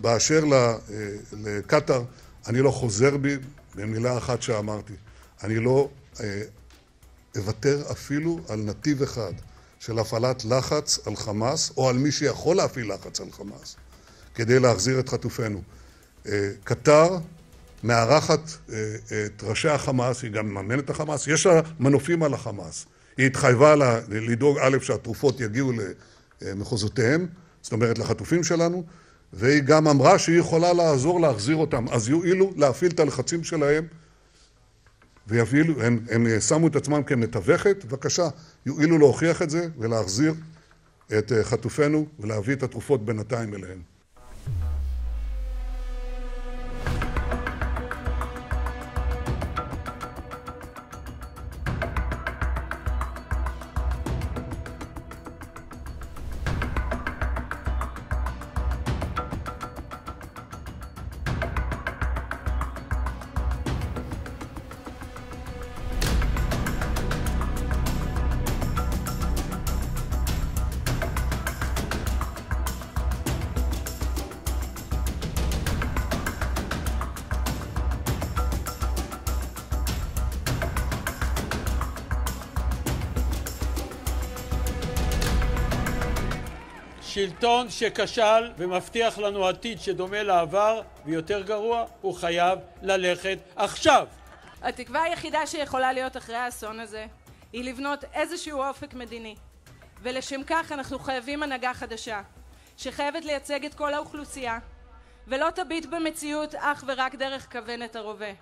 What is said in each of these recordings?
באשר לקטר, אני לא חוזר בי במילה אחת שאמרתי. אני לא אוותר אפילו על נתיב אחד של הפעלת לחץ על חמאס, או על מי שיכול להפעיל לחץ על חמאס, כדי להחזיר את חטופינו. קטר מארחת את ראשי החמאס, היא גם מממנת את החמאס, יש לה מנופים על החמאס. היא התחייבה לדאוג א' שהתרופות יגיעו למחוזותיהם, זאת אומרת לחטופים שלנו, והיא גם אמרה שהיא יכולה לעזור להחזיר אותם. אז יועילו להפעיל את הלחצים שלהם, ויפעילו, הם שמו את עצמם כמתווכת, בבקשה, יועילו להוכיח את זה ולהחזיר את חטופינו ולהביא את התרופות בינתיים אליהם. שלטון שכשל ומבטיח לנו עתיד שדומה לעבר ויותר גרוע, הוא חייב ללכת עכשיו. התקווה היחידה שיכולה להיות אחרי האסון הזה היא לבנות איזשהו אופק מדיני, ולשם כך אנחנו חייבים הנהגה חדשה שחייבת לייצג את כל האוכלוסייה ולא תביט במציאות אך ורק דרך כוונת הרובה,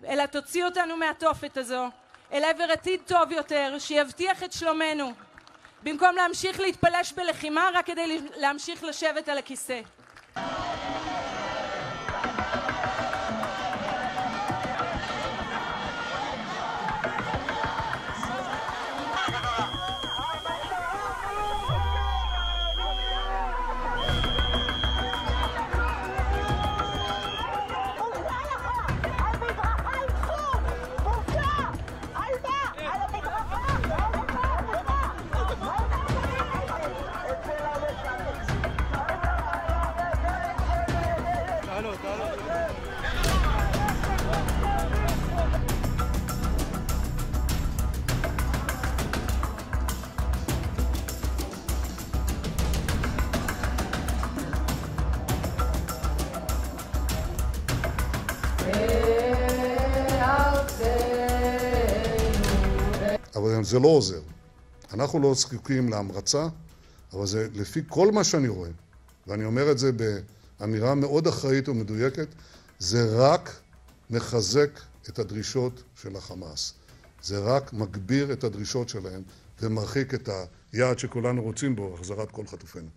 אלא תוציא אותנו מהתופת הזו אל עבר עתיד טוב יותר שיבטיח את שלומנו, במקום להמשיך להתפלש בלחימה רק כדי להמשיך לשבת על הכיסא. אבל זה לא עוזר. אנחנו לא זקוקים להמרצה, אבל זה לפי כל מה שאני רואה, ואני אומר את זה באמירה מאוד אחראית ומדויקת, זה רק מחזק את הדרישות של החמאס. זה רק מגביר את הדרישות שלהם ומרחיק את היעד שכולנו רוצים בו, החזרת כל חטופינו.